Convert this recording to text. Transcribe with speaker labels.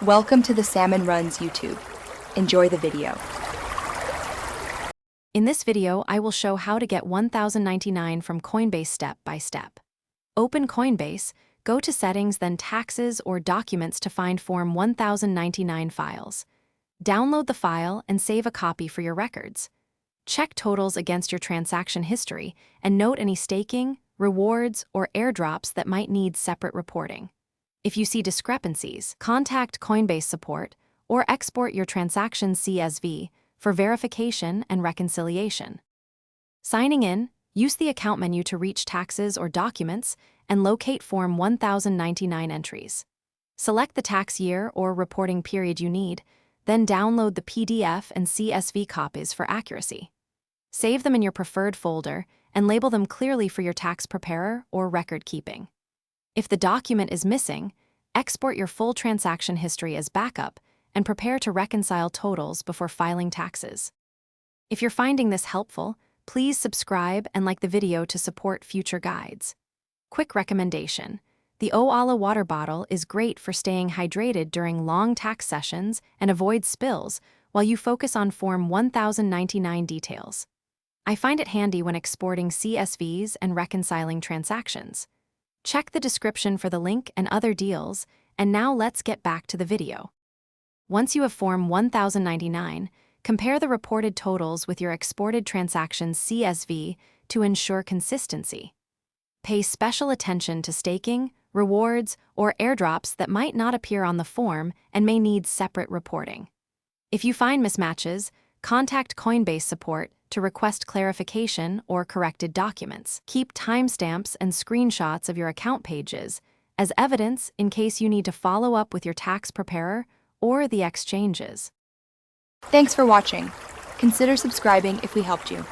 Speaker 1: Welcome to the Salmon Runs YouTube. Enjoy the video.
Speaker 2: In this video, I will show how to get 1,099 from Coinbase step by step. Open Coinbase, go to Settings, then Taxes or Documents to find Form 1099 files. Download the file and save a copy for your records. Check totals against your transaction history and note any staking, rewards, or airdrops that might need separate reporting. If you see discrepancies, contact Coinbase support or export your transaction CSV for verification and reconciliation. Signing in, use the account menu to reach Taxes or Documents and locate Form 1099 entries. Select the tax year or reporting period you need, then download the PDF and CSV copies for accuracy. Save them in your preferred folder and label them clearly for your tax preparer or record keeping. If the document is missing, export your full transaction history as backup and prepare to reconcile totals before filing taxes. If you're finding this helpful, please subscribe and like the video to support future guides. Quick recommendation: the O'Ala water bottle is great for staying hydrated during long tax sessions and avoid spills while you focus on Form 1099 details. I find it handy when exporting CSVs and reconciling transactions. Check the description for the link and other deals, and now let's get back to the video. Once you have Form 1099, compare the reported totals with your exported transactions CSV to ensure consistency. Pay special attention to staking, rewards, or airdrops that might not appear on the form and may need separate reporting. If you find mismatches, contact Coinbase support to request clarification or corrected documents. Keep timestamps and screenshots of your account pages as evidence in case you need to follow up with your tax preparer or the exchanges.
Speaker 1: Thanks for watching. Consider subscribing if we helped you.